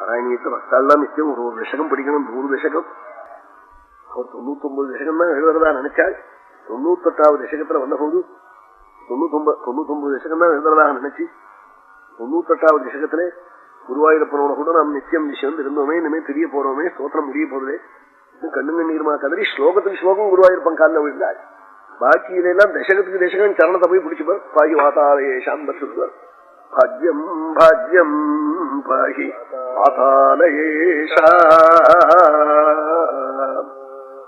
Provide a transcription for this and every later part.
பாராயணியத்தை பக்தாள்லாம் நிச்சயம் ஒரு தசகம் படிக்கணும், 100 தசகம். அவர் 99 தசகம் தான் எழுதுறதா நினைச்சாள். 98வது தசகத்துல வந்தபோது 99 தசகம் தான் எழுதுறதாக நினைச்சு 98வது தசகத்திலே குருவாயூரப்பனோட கூட நாம் நித்தியம் விஷயம் இருந்தோமே, இனிமே தெரிய போறோமே, ஸ்தோத்திரம் முடிய போறதே கண்ணுங்க நீர்மா கதறி ஸ்லோகத்துக்கு ஸ்லோகம் குருவாயூரப்பன் காலில் விழுந்தாள். பாக்கியிலாம் தசகத்துக்கு தசகம் சரணத்தை போய் பிடிச்சுப்பார். பாகி வாதாலயே சாந்த சொல்வார். பாக்யம் பாக்யம் பாகி வாதாலயேஷா.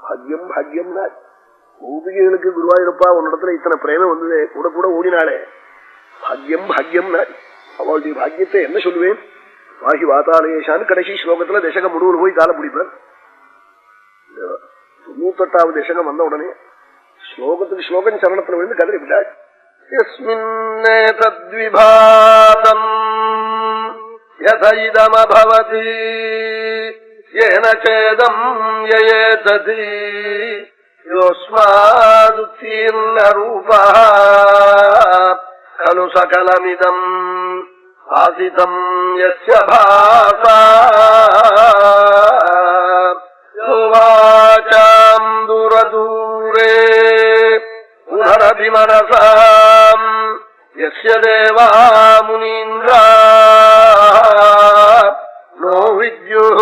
பாக்யம் பாக்யம் கோபிகைகளுக்கு குருவாயூரப்பா உன்னிடத்துல இத்தனை பிரேமம் வந்ததே, கூட கூட ஓடினாளே. பாக்யம் பாக்யம் அவளுடைய பாக்கியத்தை என்ன சொல்லுவேன். பாகி வாதாலயேஷான்னு கடைசி ஸ்லோகத்துல தசகம் முழுவதும் போய் கால பிடிப்பார். 98வது தசகம் வந்த உடனே ஸ்லோகத்துக்கு ஸ்லோகம் சரணத்துல விழுந்து கதறி விட்டாள். யஸ்மின்னேதத்விபாதம் யதைதமபவதி யேன சேதம் யயேததி யோஸ்மாதுத்தீர்ணரூபः கலு சகலமிதம் ஆசிதம் யஸ்ய பாசா யோவாசாம் தூரதூரே புனரபிமனசாம் யஸ்ய தேவா முனீந்திரா நோ வித்யுः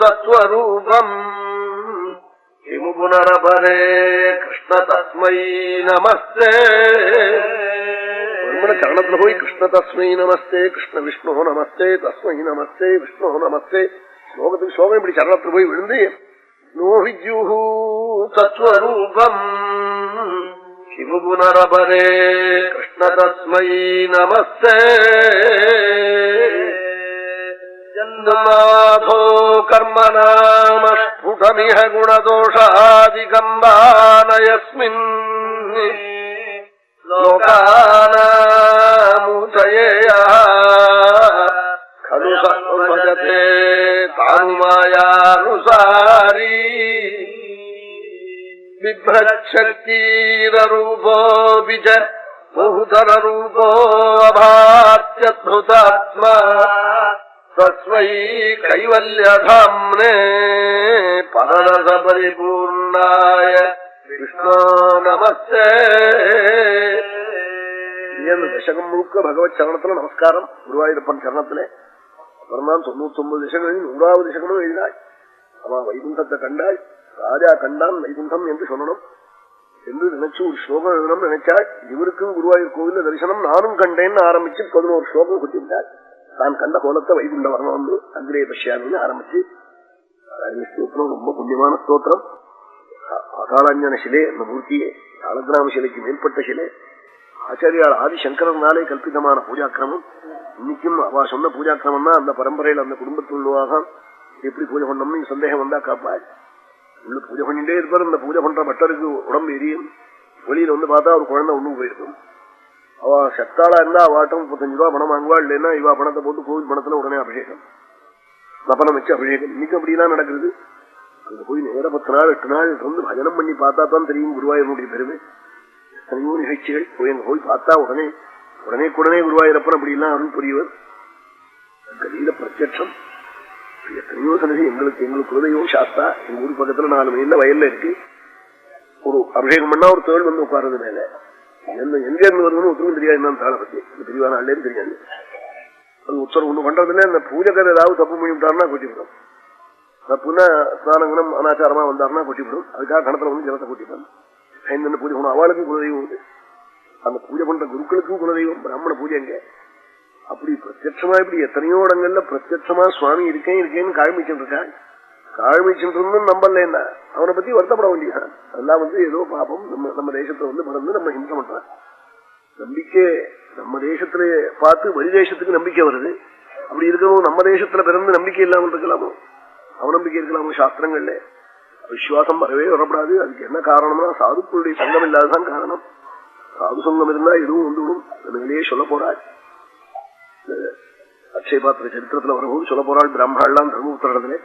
தத்வரூபம் கிமு புனரபரே கிருஷ்ண தஸ்மை நமஸ்தே. சரணத்துல போய் கிருஷ்ண தஸ்மை நமஸ்தே, கிருஷ்ண விஷ்ணு நமஸ்தே, தஸ்மை நமஸ்தே, விஷ்ணு நமஸ்தே ஸ்லோகத்துக்கு ஸ்லோகம் இப்படி சரணத்துல போய் விழுந்து நோ வித்யுः தத்வரூபம் கிமு புனரபரே கிருஷ்ண தஸ்மை நமஸ்தே. ஜன்மாதோ கர்மநாம ஸ்புடமிஹ குணதோஷாதிகம்பானயஸ்மின் லோகானாமுதயேயா खलु भजते तानुमायानुसारी बिभ्रच्छक्तिरूपो बिज बहुतररूपो अभात्यद्भुतात्मा तस्मै कैवल्यधाम्ने पररस परिपूर्णाय विष्णो नमस्ते. தசகம் முழுக்க பகவத் சரணத்துல நமஸ்காரம் குருவாயூரப்பன் சரணத்திலே. அப்புறம் தான் 99 தசகங்களில் 100வது தசகமும் எழுதினாள். அவன் வைகுண்டத்தை கண்டாள், ராஜா கண்டான் வைகுண்டம் என்று சொல்லணும் என்று நினைச்சு ஒரு ஸ்லோகம் எழுதணும் நினைச்சாள். இவருக்கும் குருவாயூர் கோவில தரிசனம் நானும் கண்டேன்னு ஆரம்பிச்சு 11 ஸ்லோகம் குட்டிவிட்டாள். தான் கண்ட கோலத்தை வைகுண்ட வர்ணம் வந்து அக்ரே பஷ்யாமின்னு ஆரம்பிச்சு ஸ்தோத்திரம் ரொம்ப புண்ணியமான ஸ்தோத்திரம். அகாலாஞ்சன சிலை அந்த மூர்த்தியே காலகிராம சிலைக்கு மேற்பட்ட சிலை. ஆச்சாரியால் ஆதிசங்கரனாலே கல்பிதமான பூஜாக்கிரமம். இன்னைக்கும் அவ சொன்ன பூஜாக்கிரமம் தான் அந்த பரம்பரையில் அந்த குடும்பத்தில் உள்ளவாக எப்படி பூஜை பண்ணணும்னு சந்தேகம் வந்தா காப்பாள். உள்ள பூஜை பண்ணிட்டே இருப்பார். இந்த பூஜை பண்ற பட்டருக்கு உடம்பு எரியும். வெளியில வந்து பார்த்தா ஒரு குழந்தை ஒண்ணும் போயிருக்கும். அவ சத்தாளா இருந்தா அவாட்டம் 35 ரூபா பணம் வாங்குவா. இல்லைன்னா இவா பணத்தை போட்டு கோவில் பணத்துல உடனே அபிஷேகம் நப்பனம் வச்சு அபிஷேகம். இன்னைக்கு அப்படிலாம் நடக்குது. அங்க போய் நேர 10 நாள் 8 நாள் இருந்து பஜனம் பண்ணி பார்த்தா தான் தெரியும் குருவாயூருடைய பெருமை. எத்தனையோ நிகழ்ச்சிகள் போய் பார்த்தா உடனே குருவாயூரப்பன் அப்படிலாம் அருள் புரியவர். கதியில பிரத்யட்சம் எத்தனையோ சன்னதி. எங்களுக்கு குலதெய்வம் சாஸ்தா. எங்க ஊர் பக்கத்துல 4 மைல்ல வயல்ல இருக்கு. ஒரு அபிஷேகம் பண்ணா ஒரு தேள் வந்து உட்கார்றது மேல. எங்க இருந்து வருதுன்னு ஒருத்தரும் தெரியாது. என்னன்னு தாளை பத்தி பெரியவா நாள்லேருந்து தெரியாது. அது உத்தரவு ஒண்ணு பண்றதுல இந்த பூஜைக்காரர் ஏதாவது தப்பு பண்ணி விட்டாருன்னா கொட்டிவிடும். தப்புன்னா ஸ்நானங்கனம் அனாச்சாரமா வந்தாருன்னா கொட்டிவிடும். அதுக்காக கணத்துல வந்து ஜலத்தை கொட்டிப்பாங்க. பூஜை பண்ண அவளுக்கும் குலதெய்வம் உண்டு. அந்த பூஜை பண்ற குருக்களுக்கும் குலதெய்வம் பிராமண பூஜை எங்க. அப்படி பிரத்யட்சமா இப்படி எத்தனையோ இடங்கள்ல பிரத்யட்சமா சுவாமி இருக்கேன்னு காழ்மிச்சுட்டு இருக்கான். காழ்மிச்சுட்டு நம்பலன்னா அவனை பத்தி வருத்தப்பட வேண்டியதான். அதெல்லாம் வந்து ஏதோ பாபம் நம்ம தேசத்துல வந்து மறந்து நம்ம ஹிம்சை பண்றான். நம்பிக்கை நம்ம தேசத்துல பார்த்து வெளி தேசத்துக்கு நம்பிக்கை வருது. அப்படி இருக்கணும். நம்ம தேசத்துல பிறந்து நம்பிக்கை இல்லாமல் இருக்கலாமோ, அவநம்பிக்கை இருக்கலாமோ. சாஸ்திரங்கள்ல விசுவாசம் வரவே வரப்படாது. அதுக்கு என்ன காரணம்னா சாதுக்களுடைய சங்கம் இல்லாததான் காரணம். சாது சங்கம் இருந்தா எதுவும் வந்துவிடும். மேலேயே சொல்ல போறாள். அக்ஷய பாத்திர சரித்திரத்துல வரவும் சொல்ல போறாள். பிராமணாலாம் தர்மபுத்திர இடத்துல